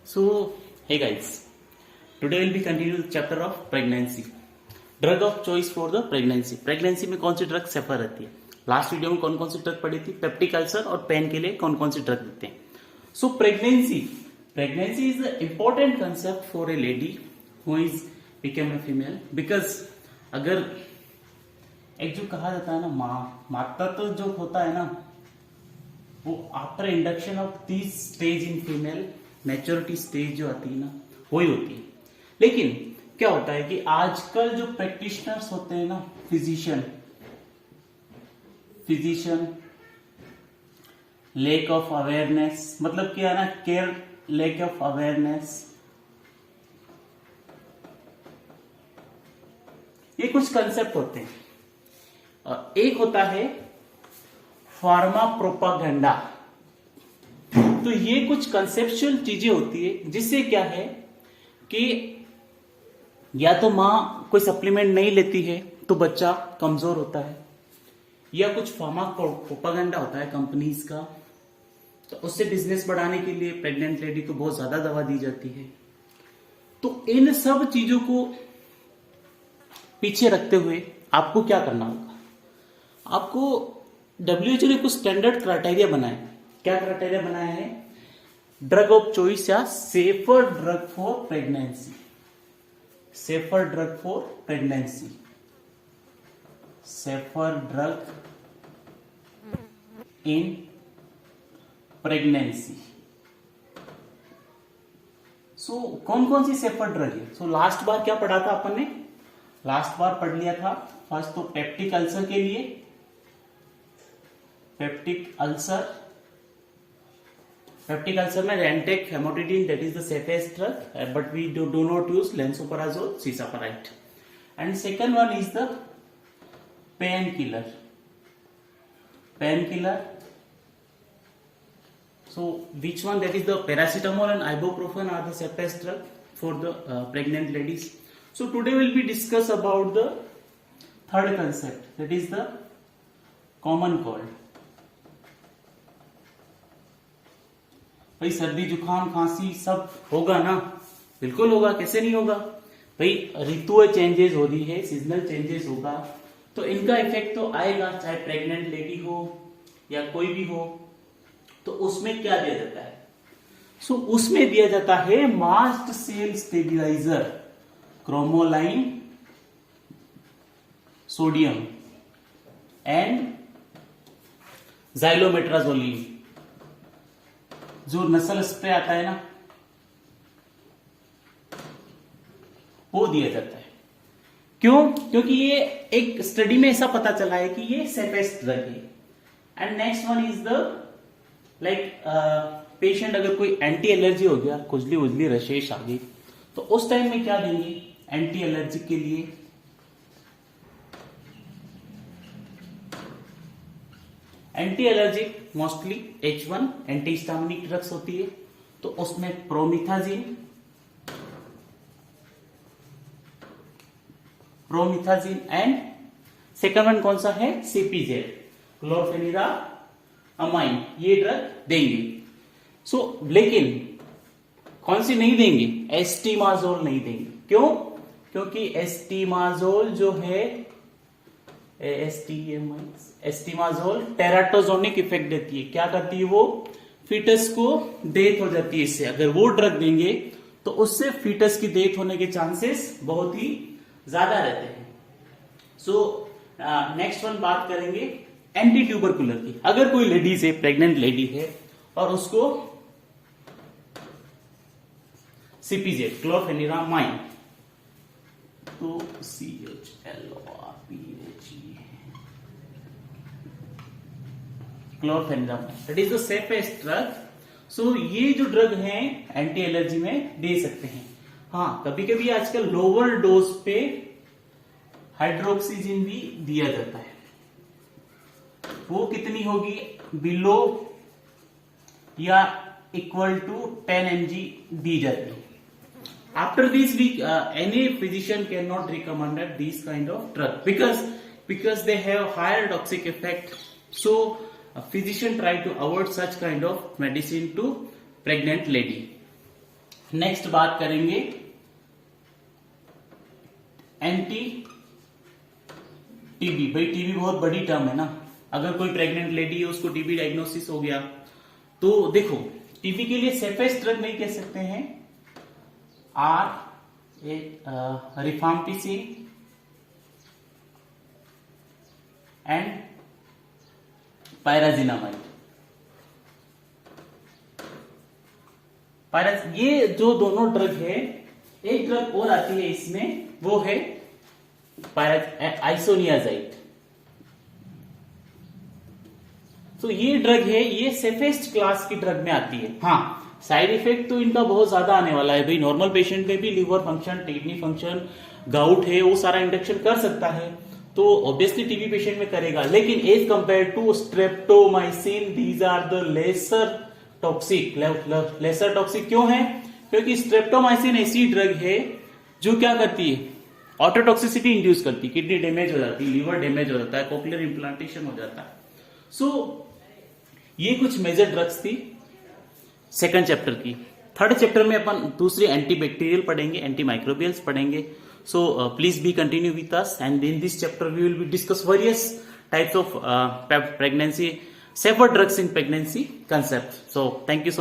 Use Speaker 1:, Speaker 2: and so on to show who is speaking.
Speaker 1: So, hey guys, today we'll be continuing the chapter of pregnancy. Drug of choice for the pregnancy. Pregnancy में कौन सी drug सफर रहती है? Last video में कौन कौन सी ड्रग पड़ी थी? पेप्टिक अल्सर और पेन के लिए कौन कौन सी ड्रग देते हैं. So pregnancy is the important concept for a lady who is become a female. Because अगर एक जो कहा जाता है ना माता तो जो होता है ना वो after induction of this stage in female maturity stage जो आती है ना वही होती है. लेकिन क्या होता है कि आजकल जो प्रैक्टिशनर्स होते हैं ना फिजिशियन लेक ऑफ अवेयरनेस, मतलब क्या है ना केयर लेक ऑफ अवेयरनेस, ये कुछ कंसेप्ट होते हैं. एक होता है फार्मा प्रोपागेंडा. तो ये कुछ कंसेप्चुअल चीजें होती है जिससे क्या है कि या तो मां कोई सप्लीमेंट नहीं लेती है तो बच्चा कमजोर होता है, या कुछ फार्मा प्रोपागेंडा होता है कंपनीज का, तो उससे बिजनेस बढ़ाने के लिए प्रेग्नेंट लेडी को बहुत ज्यादा दवा दी जाती है. तो इन सब चीजों को पीछे रखते हुए आपको क्या करना होगा? आपको WHO ने कुछ स्टैंडर्ड क्राइटेरिया बनाए. क्या क्राइटेरिया बनाया है? ड्रग ऑफ चॉइस या safer drug for pregnancy. Safer drug for pregnancy, safer drug in pregnancy. So कौन कौन सी सेफर ड्रग है? सो लास्ट बार क्या पढ़ा था अपन ने? लास्ट बार पढ़ लिया था फर्स्ट तो पेप्टिक अल्सर के लिए, पेप्टिक अल्सर में Rantac famotidine that is the safest drug, but we do not use lansoprazole, cisapride. And second one is the pain killer. So which one? That is the paracetamol and ibuprofen are the safest drug for the pregnant ladies. So today we'll be discuss about the third concept, that is the common cold. भाई सर्दी जुकाम खांसी सब होगा ना? बिल्कुल होगा, कैसे नहीं होगा भाई. ऋतु चेंजेस हो रही है, सीजनल चेंजेस होगा तो इनका इफेक्ट तो आएगा, चाहे प्रेग्नेंट लेडी हो या कोई भी हो. तो उसमें क्या दिया जाता है? सो उसमें दिया जाता है mast cell stabiliser, cromolyn sodium and xylometazoline. जो नसल स्प्रे आता है ना वो दिया जाता है. क्यों? क्योंकि ये एक स्टडी में ऐसा पता चला है कि ये सेफेस्ट ड्रग है. And next one is the like patient अगर कोई एंटी एलर्जी हो गया, खुजली उजली रशेश आ गई, तो उस टाइम में क्या देंगे एंटी एलर्जिक के लिए? Anti allergic mostly H1 anti histaminic drugs होती है, तो उसमें प्रोमिथाजिन एंड सेकंड वन कौन सा है? CPZ, क्लोरफेनिरामाइन, ये ड्रग देंगे. सो लेकिन कौन सी नहीं देंगे? एस्टीमाजोल नहीं देंगे. क्यों? क्योंकि एस्टीमाजोल जो है एस्टीमाजोल टेराटोजोनिक इफेक्ट देती है. क्या करती है वो? फीटस को डेथ हो जाती है इससे. अगर वो ड्रग देंगे तो उससे फीटस की डेथ होने के चांसेस बहुत ही ज्यादा रहते हैं. सो नेक्स्ट वन बात करेंगे एंटी ट्यूबरकुलर की. अगर कोई लेडीज है, प्रेग्नेंट लेडी है और उसको CPZ, क्लोरफेनिरामाइन, तो CHLORPHE, chlorpheniramine that is the safest drug. So ये जो ड्रग है एंटी एलर्जी में दे सकते हैं. हाँ, कभी कभी आजकल लोअर डोज पे हाइड्रोक्सीजिन भी दिया जाता है. वो कितनी होगी? बिलो या इक्वल टू 10 mg दी जाती है. After this week any physician can not recommended this kind of drug because they have higher toxic effect. So physician try to avoid such kind of medicine to pregnant lady. Next बात करेंगे anti TB. भाई TB बहुत बड़ी term है ना, अगर कोई pregnant lady है उसको टीबी डायग्नोसिस हो गया तो देखो टीबी के लिए सेफेस्ट ड्रग नहीं कह सकते हैं, रिफाम्पिसिन एंड पायराजिनामाइड। ये जो दोनों ड्रग है, एक ड्रग और आती है इसमें, वो है आइसोनियाजाइड। तो ये ड्रग है, ये सेफेस्ट क्लास की ड्रग में आती है। हाँ, साइड इफेक्ट तो इनका बहुत ज्यादा आने वाला है भाई। नॉर्मल पेशेंट में भी liver function, kidney function, gout है, वो सारा इंडक्शन कर सकता है, तो ऑब्वियसली टीबी पेशेंट में करेगा। लेकिन as compare to streptomycin these are the lesser toxic. Lesser toxic क्यों है? क्योंकि स्ट्रेप्टोमाइसिन ऐसी ड्रग है जो क्या करती है, ऑटोटॉक्सिसिटी इंड्यूस करती है, किडनी डैमेज हो जाती है, लिवर डैमेज हो जाता है, कोक्लियर इंप्लांटेशन हो जाता है। सो ये कुछ मेजर ड्रग्स थी सेकंड चैप्टर की। थर्ड चैप्टर में अपन दूसरे एंटीबैक्टीरियल पढ़ेंगे, एंटी माइक्रोबियल्स पढ़ेंगे। So please be continue with us and in this chapter we will be discuss various types of pregnancy, safer drugs in pregnancy concept. So thank you so